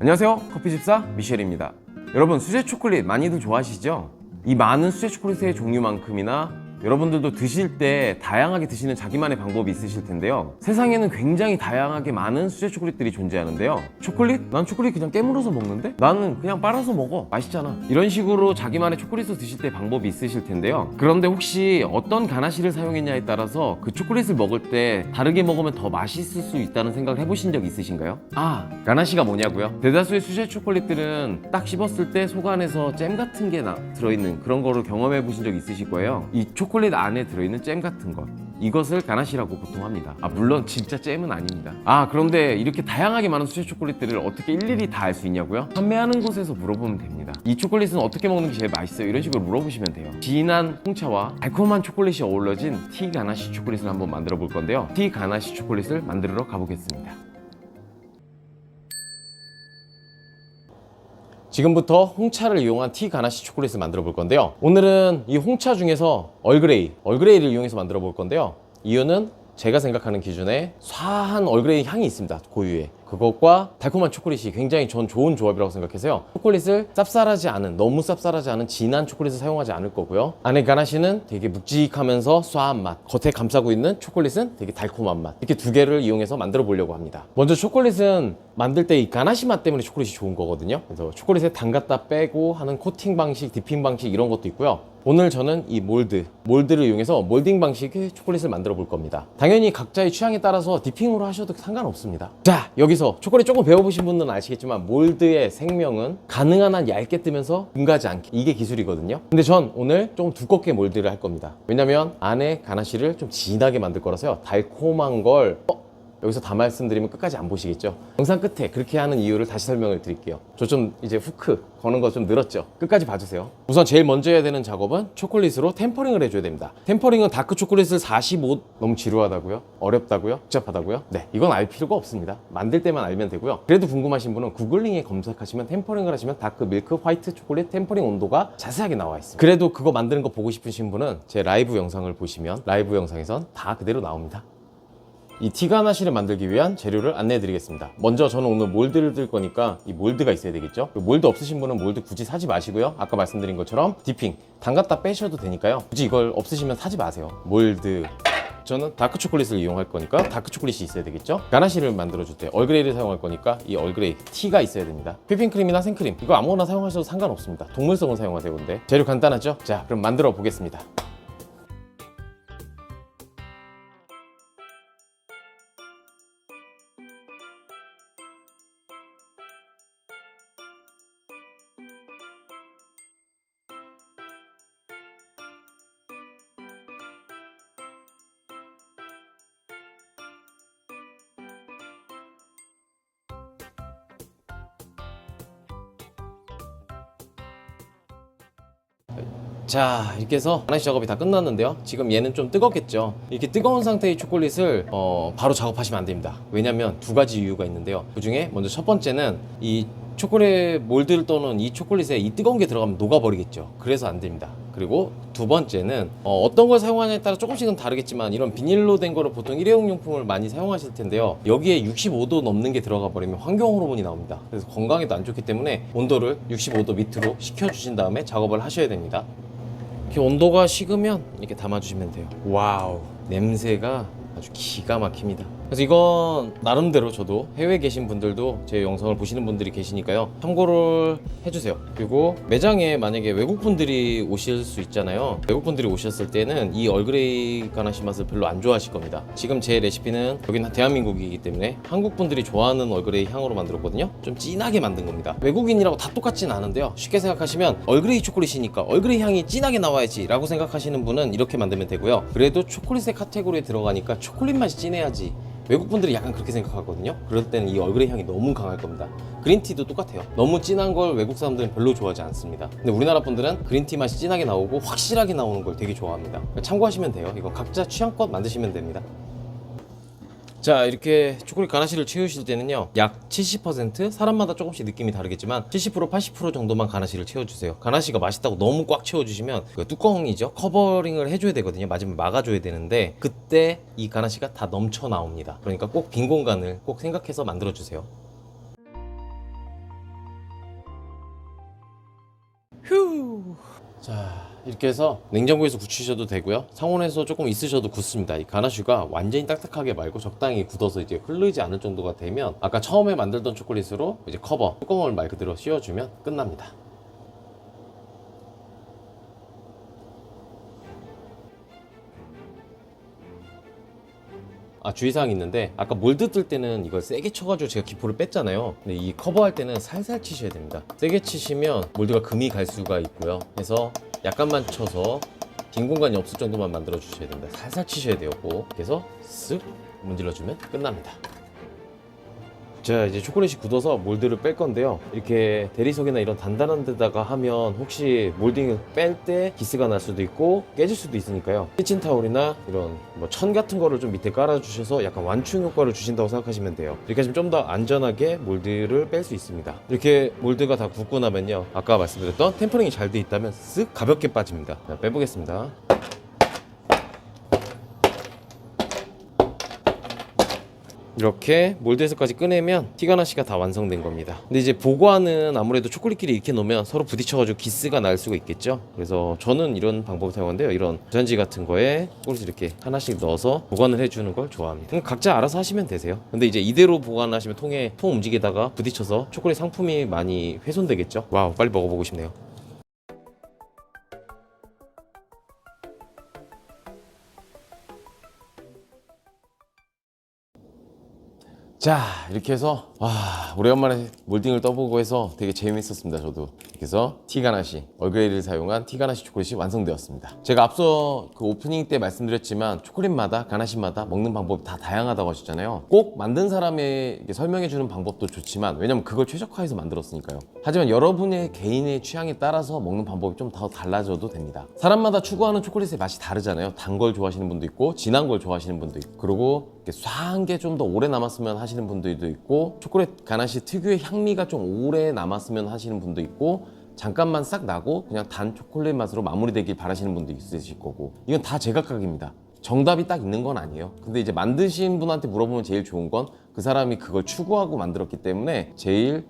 안녕하세요, 커피집사 미셸입니다. 여러분, 수제 초콜릿 많이들 좋아하시죠? 이 많은 수제 초콜릿의 종류만큼이나 여러분들도 드실 때 다양하게 드시는 자기만의 방법이 있으실 텐데요. 세상에는 굉장히 다양하게 많은 수제 초콜릿들이 존재하는데요. 초콜릿? 난 초콜릿 그냥 깨물어서 먹는데? 나는 그냥 빨아서 먹어. 맛있잖아. 이런 식으로 자기만의 초콜릿을 드실 때 방법이 있으실 텐데요. 그런데 혹시 어떤 가나시를 사용했냐에 따라서 그 초콜릿을 먹을 때 다르게 먹으면 더 맛있을 수 있다는 생각을 해보신 적 있으신가요? 가나시가 뭐냐고요? 대다수의 수제 초콜릿들은 딱 씹었을 때 속 안에서 잼 같은 게 들어있는 그런 거를 경험해 보신 적 있으실 거예요. 이 초콜릿 안에 들어있는 잼 같은 것, 이것을 가나시라고 보통 합니다. 물론 진짜 잼은 아닙니다. 그런데 이렇게 다양하게 많은 수제 초콜릿들을 어떻게 일일이 다 알 수 있냐고요? 판매하는 곳에서 물어보면 됩니다. 이 초콜릿은 어떻게 먹는 게 제일 맛있어요? 이런 식으로 물어보시면 돼요. 진한 홍차와 달콤한 초콜릿이 어우러진 티 가나시 초콜릿을 한번 만들어 볼 건데요. 티 가나시 초콜릿을 만들러 가보겠습니다. 지금부터 홍차를 이용한 티 가나시 초콜릿을 만들어 볼 건데요. 오늘은 이 홍차 중에서 얼그레이를 이용해서 만들어 볼 건데요. 이유는 제가 생각하는 기준에 화한 얼그레이 향이 있습니다. 고유의 그것과 달콤한 초콜릿이 굉장히 전 좋은 조합이라고 생각해서요. 초콜릿을 너무 쌉쌀하지 않은 진한 초콜릿을 사용하지 않을 거고요. 안에 가나시는 되게 묵직하면서 쏴한 맛, 겉에 감싸고 있는 초콜릿은 되게 달콤한 맛, 이렇게 두 개를 이용해서 만들어 보려고 합니다. 먼저 초콜릿은 만들 때 이 가나시 맛 때문에 초콜릿이 좋은 거거든요. 그래서 초콜릿에 담갔다 빼고 하는 코팅 방식, 디핑 방식 이런 것도 있고요. 오늘 저는 이 몰드를 이용해서 몰딩 방식의 초콜릿을 만들어 볼 겁니다. 당연히 각자의 취향에 따라서 디핑으로 하셔도 상관없습니다. 자, 여기서 초콜릿 조금 배워보신 분들은 아시겠지만 몰드의 생명은 가능한 한 얇게 뜨면서 뭉가지 않게, 이게 기술이거든요. 근데 전 오늘 좀 두껍게 몰드를 할 겁니다. 왜냐면 안에 가나시를 좀 진하게 만들 거라서요. 달콤한 걸 여기서 다 말씀드리면 끝까지 안 보시겠죠? 영상 끝에 그렇게 하는 이유를 다시 설명을 드릴게요. 저 좀 이제 후크 거는 거 좀 늘었죠? 끝까지 봐주세요. 우선 제일 먼저 해야 되는 작업은 초콜릿으로 템퍼링을 해줘야 됩니다. 템퍼링은 다크 초콜릿을 45... 너무 지루하다고요? 어렵다고요? 복잡하다고요? 네, 이건 알 필요가 없습니다. 만들 때만 알면 되고요. 그래도 궁금하신 분은 구글링에 검색하시면 템퍼링을 하시면 다크 밀크 화이트 초콜릿 템퍼링 온도가 자세하게 나와 있습니다. 그래도 그거 만드는 거 보고 싶으신 분은 제 라이브 영상을 보시면 라이브 영상에선 다 그대로 나옵니다. 이 티가나시를 만들기 위한 재료를 안내해 드리겠습니다. 먼저 저는 오늘 몰드를 들 거니까 이 몰드가 있어야 되겠죠. 몰드 없으신 분은 몰드 굳이 사지 마시고요. 아까 말씀드린 것처럼 디핑 담갔다 빼셔도 되니까요. 굳이 이걸 없으시면 사지 마세요. 몰드, 저는 다크 초콜릿을 이용할 거니까 다크 초콜릿이 있어야 되겠죠. 가나시를 만들어 줄 때 얼그레이를 사용할 거니까 이 얼그레이 티가 있어야 됩니다. 휘핑크림이나 생크림 이거 아무거나 사용하셔도 상관없습니다. 동물성을 사용하세요. 근데 재료 간단하죠? 자, 그럼 만들어 보겠습니다. 자, 이렇게 해서 가나시 작업이 다 끝났는데요. 지금 얘는 좀 뜨겁겠죠. 이렇게 뜨거운 상태의 초콜릿을 바로 작업하시면 안 됩니다. 왜냐면 두 가지 이유가 있는데요. 그 중에 먼저 첫 번째는 이 초콜릿 몰드를 떠놓은 이 초콜릿에 이 뜨거운 게 들어가면 녹아버리겠죠. 그래서 안 됩니다. 그리고 두 번째는 어떤 걸 사용하냐에 따라 조금씩은 다르겠지만 이런 비닐로 된 거를 보통 일회용 용품을 많이 사용하실 텐데요. 여기에 65도 넘는 게 들어가 버리면 환경 호르몬이 나옵니다. 그래서 건강에도 안 좋기 때문에 온도를 65도 밑으로 식혀주신 다음에 작업을 하셔야 됩니다. 이렇게 온도가 식으면 이렇게 담아주시면 돼요. 와우, 냄새가 아주 기가 막힙니다. 그래서 이건 나름대로 저도 해외에 계신 분들도 제 영상을 보시는 분들이 계시니까요, 참고를 해주세요. 그리고 매장에 만약에 외국분들이 오실 수 있잖아요. 외국분들이 오셨을 때는 이 얼그레이 가나시 맛을 별로 안 좋아하실 겁니다. 지금 제 레시피는 여기는 대한민국이기 때문에 한국분들이 좋아하는 얼그레이 향으로 만들었거든요. 좀 진하게 만든 겁니다. 외국인이라고 다 똑같진 않은데요. 쉽게 생각하시면 얼그레이 초콜릿이니까 얼그레이 향이 진하게 나와야지 라고 생각하시는 분은 이렇게 만들면 되고요. 그래도 초콜릿의 카테고리에 들어가니까 초콜릿 맛이 진해야지, 외국분들이 약간 그렇게 생각하거든요. 그럴 때는 이 얼그레이 향이 너무 강할 겁니다. 그린티도 똑같아요. 너무 진한 걸 외국 사람들은 별로 좋아하지 않습니다. 근데 우리나라 분들은 그린티 맛이 진하게 나오고 확실하게 나오는 걸 되게 좋아합니다. 참고하시면 돼요. 이거 각자 취향껏 만드시면 됩니다. 자, 이렇게 초콜릿 가나시를 채우실 때는요, 약 70%, 사람마다 조금씩 느낌이 다르겠지만 70%, 80% 정도만 가나시를 채워주세요. 가나시가 맛있다고 너무 꽉 채워주시면 그 뚜껑이죠, 커버링을 해줘야 되거든요. 마지막에 막아줘야 되는데 그때 이 가나시가 다 넘쳐 나옵니다. 그러니까 꼭 빈 공간을 꼭 생각해서 만들어주세요. 자, 이렇게 해서 냉장고에서 굳히셔도 되고요, 상온에서 조금 있으셔도 굳습니다. 이 가나슈가 완전히 딱딱하게 말고 적당히 굳어서 이제 흐르지 않을 정도가 되면 아까 처음에 만들던 초콜릿으로 이제 커버 뚜껑을 말 그대로 씌워주면 끝납니다. 주의사항이 있는데, 아까 몰드 뜰 때는 이걸 세게 쳐가지고 제가 기포를 뺐잖아요. 근데 이 커버할 때는 살살 치셔야 됩니다. 세게 치시면 몰드가 금이 갈 수가 있고요. 그래서 약간만 쳐서 빈 공간이 없을 정도만 만들어 주셔야 됩니다. 살살 치셔야 돼요. 꼭. 그래서 쓱 문질러주면 끝납니다. 자, 이제 초콜릿이 굳어서 몰드를 뺄 건데요, 이렇게 대리석이나 이런 단단한 데다가 하면 혹시 몰딩을 뺄 때 기스가 날 수도 있고 깨질 수도 있으니까요, 키친타올이나 이런 뭐 천 같은 거를 좀 밑에 깔아 주셔서 약간 완충 효과를 주신다고 생각하시면 돼요. 이렇게 하시면 좀 더 안전하게 몰드를 뺄 수 있습니다. 이렇게 몰드가 다 굳고 나면요, 아까 말씀드렸던 템퍼링이 잘 돼 있다면 쓱 가볍게 빠집니다. 자, 빼보겠습니다. 이렇게 몰드에서까지 꺼내면 티가나시가 다 완성된 겁니다. 근데 이제 보관은 아무래도 초콜릿끼리 이렇게 놓으면 서로 부딪혀가지고 기스가 날 수가 있겠죠. 그래서 저는 이런 방법을 사용하는데요, 이런 전지 같은 거에 초콜릿을 이렇게 하나씩 넣어서 보관을 해주는 걸 좋아합니다. 그럼 각자 알아서 하시면 되세요. 근데 이제 이대로 보관하시면 통 움직이다가 부딪혀서 초콜릿 상품이 많이 훼손되겠죠. 와우, 빨리 먹어보고 싶네요. 자, 이렇게 해서 오래간만에 몰딩을 떠보고 해서 되게 재밌었습니다. 저도. 그래서 티가나시 얼그레이를 사용한 티가나시 초콜릿이 완성되었습니다. 제가 앞서 그 오프닝 때 말씀드렸지만 초콜릿마다 가나시마다 먹는 방법이 다 다양하다고 하셨잖아요. 꼭 만든 사람에게 설명해 주는 방법도 좋지만, 왜냐면 그걸 최적화해서 만들었으니까요. 하지만 여러분의 개인의 취향에 따라서 먹는 방법이 좀 더 달라져도 됩니다. 사람마다 추구하는 초콜릿의 맛이 다르잖아요. 단 걸 좋아하시는 분도 있고 진한 걸 좋아하시는 분도 있고, 그리고 쏴한 게 좀 더 오래 남았으면 하시는 분들도 있고, 초콜릿 가나시 특유의 향미가 좀 오래 남았으면 하시는 분도 있고, 잠깐만 싹 나고 그냥 단 초콜릿 맛으로 마무리되길 바라시는 분도 있으실 거고, 이건 다 제각각입니다. 정답이 딱 있는 건 아니에요. 근데 이제 만드신 분한테 물어보면 제일 좋은 건 그 사람이 그걸 추구하고 만들었기 때문에 제일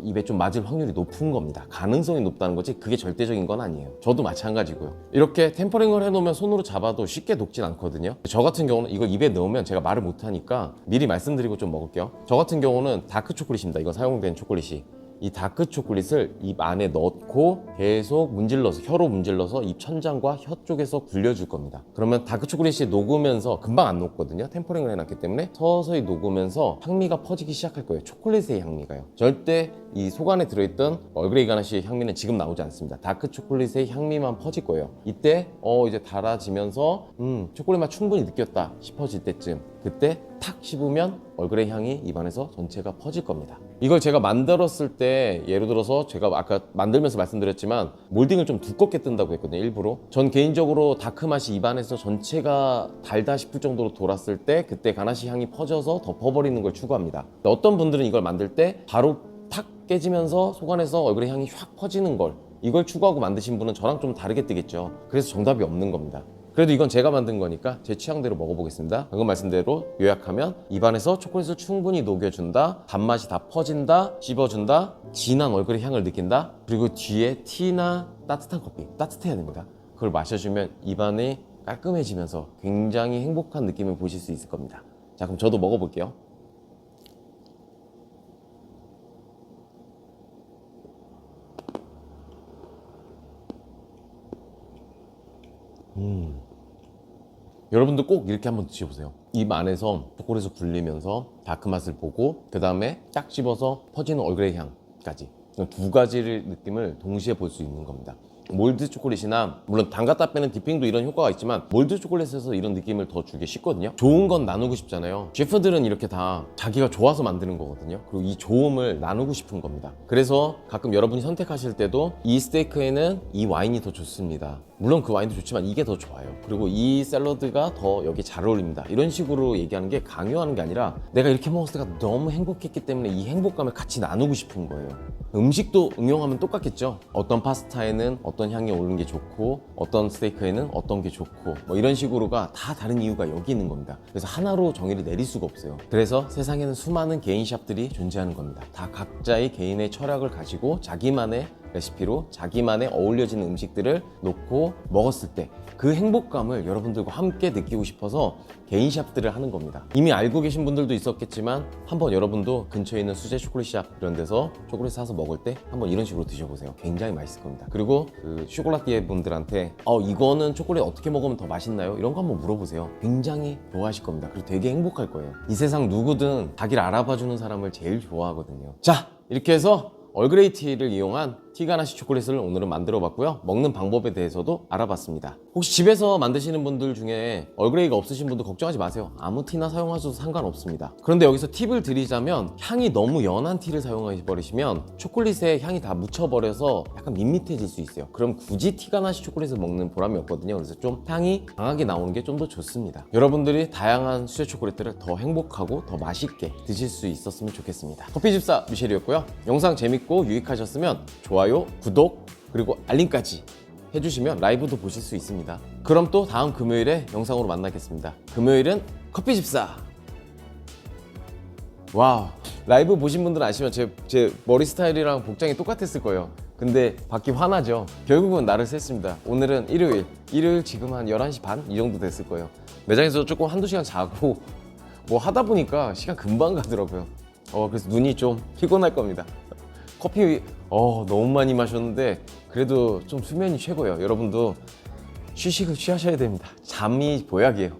입에 좀 맞을 확률이 높은 겁니다. 가능성이 높다는 거지 그게 절대적인 건 아니에요. 저도 마찬가지고요. 이렇게 템퍼링을 해놓으면 손으로 잡아도 쉽게 녹진 않거든요. 저 같은 경우는 이걸 입에 넣으면 제가 말을 못하니까 미리 말씀드리고 좀 먹을게요. 저 같은 경우는 다크 초콜릿입니다. 이거 사용된 초콜릿이. 이 다크 초콜릿을 입 안에 넣고 계속 문질러서, 혀로 문질러서 입 천장과 혀 쪽에서 굴려줄 겁니다. 그러면 다크 초콜릿이 녹으면서, 금방 안 녹거든요, 템퍼링을 해놨기 때문에. 서서히 녹으면서 향미가 퍼지기 시작할 거예요. 초콜릿의 향미가요. 절대 이 속 안에 들어있던 얼그레이 가나시의 향미는 지금 나오지 않습니다. 다크 초콜릿의 향미만 퍼질 거예요. 이때 이제 달아지면서 초콜릿 맛 충분히 느꼈다 싶어질 때쯤, 그때 탁 씹으면 얼그레이 향이 입안에서 전체가 퍼질 겁니다. 이걸 제가 만들었을 때, 예를 들어서 제가 아까 만들면서 말씀드렸지만 몰딩을 좀 두껍게 뜬다고 했거든요, 일부러. 전 개인적으로 다크 맛이 입안에서 전체가 달다 싶을 정도로 돌았을 때, 그때 가나시 향이 퍼져서 덮어버리는 걸 추구합니다. 어떤 분들은 이걸 만들 때 바로 탁 깨지면서 속 안에서 얼그레이 향이 확 퍼지는 걸, 이걸 추구하고 만드신 분은 저랑 좀 다르게 뜨겠죠. 그래서 정답이 없는 겁니다. 그래도 이건 제가 만든 거니까 제 취향대로 먹어보겠습니다. 방금 말씀대로 요약하면, 입안에서 초콜릿을 충분히 녹여준다, 단맛이 다 퍼진다, 씹어준다, 진한 얼그레이 향을 느낀다, 그리고 뒤에 티나 따뜻한 커피, 따뜻해야 됩니다. 그걸 마셔주면 입안이 깔끔해지면서 굉장히 행복한 느낌을 보실 수 있을 겁니다. 자, 그럼 저도 먹어볼게요. 여러분도 꼭 이렇게 한번 드셔보세요. 입 안에서 초콜릿을 굴리면서 다크 맛을 보고, 그 다음에 딱 씹어서 퍼지는 얼그레이 향까지, 두 가지를 느낌을 동시에 볼 수 있는 겁니다. 몰드 초콜릿이나, 물론 담갔다 빼는 디핑도 이런 효과가 있지만 몰드 초콜릿에서 이런 느낌을 더 주기 쉽거든요. 좋은 건 나누고 싶잖아요. 셰프들은 이렇게 다 자기가 좋아서 만드는 거거든요. 그리고 이 좋음을 나누고 싶은 겁니다. 그래서 가끔 여러분이 선택하실 때도 이 스테이크에는 이 와인이 더 좋습니다, 물론 그 와인도 좋지만 이게 더 좋아요, 그리고 이 샐러드가 더 여기 잘 어울립니다, 이런 식으로 얘기하는 게 강요하는 게 아니라, 내가 이렇게 먹었을 때가 너무 행복했기 때문에 이 행복감을 같이 나누고 싶은 거예요. 음식도 응용하면 똑같겠죠. 어떤 파스타에는 어떤 향이 오르는 게 좋고, 어떤 스테이크에는 어떤 게 좋고, 뭐 이런 식으로가 다 다른 이유가 여기 있는 겁니다. 그래서 하나로 정의를 내릴 수가 없어요. 그래서 세상에는 수많은 개인 샵들이 존재하는 겁니다. 다 각자의 개인의 철학을 가지고 자기만의 레시피로 자기만의 어울려지는 음식들을 놓고 먹었을 때 그 행복감을 여러분들과 함께 느끼고 싶어서 개인샵들을 하는 겁니다. 이미 알고 계신 분들도 있었겠지만 한번 여러분도 근처에 있는 수제 초콜릿샵 이런 데서 초콜릿 사서 먹을 때 한번 이런 식으로 드셔보세요. 굉장히 맛있을 겁니다. 그리고 그 쇼콜라띠에 분들한테 이거는 초콜릿 어떻게 먹으면 더 맛있나요? 이런 거 한번 물어보세요. 굉장히 좋아하실 겁니다. 그리고 되게 행복할 거예요. 이 세상 누구든 자기를 알아봐주는 사람을 제일 좋아하거든요. 자, 이렇게 해서 얼그레이 티를 이용한 티가나시 초콜릿을 오늘은 만들어 봤고요. 먹는 방법에 대해서도 알아봤습니다. 혹시 집에서 만드시는 분들 중에 얼그레이가 없으신 분들 걱정하지 마세요. 아무 티나 사용하셔도 상관없습니다. 그런데 여기서 팁을 드리자면 향이 너무 연한 티를 사용해버리시면 초콜릿에 향이 다 묻혀버려서 약간 밋밋해질 수 있어요. 그럼 굳이 티가나시 초콜릿을 먹는 보람이 없거든요. 그래서 좀 향이 강하게 나오는 게 좀 더 좋습니다. 여러분들이 다양한 수제 초콜릿들을 더 행복하고 더 맛있게 드실 수 있었으면 좋겠습니다. 커피집사 미셸이었고요. 영상 재밌고 유익하셨으면 좋아요, 구독, 그리고 알림까지 해주시면 라이브도 보실 수 있습니다. 그럼 또 다음 금요일에 영상으로 만나겠습니다. 금요일은 커피집사. 와우, 라이브 보신 분들은 아시면 제 머리 스타일이랑 복장이 똑같았을 거예요. 근데 받기 화나죠. 결국은 날을 샜습니다. 오늘은 일요일 지금 한 11시 반 이 정도 됐을 거예요. 매장에서 조금 한두 시간 자고 뭐 하다 보니까 시간 금방 가더라고요. 그래서 눈이 좀 피곤할 겁니다. 커피 너무 많이 마셨는데 그래도 좀 수면이 최고예요. 여러분도 휴식을 취하셔야 됩니다. 잠이 보약이에요.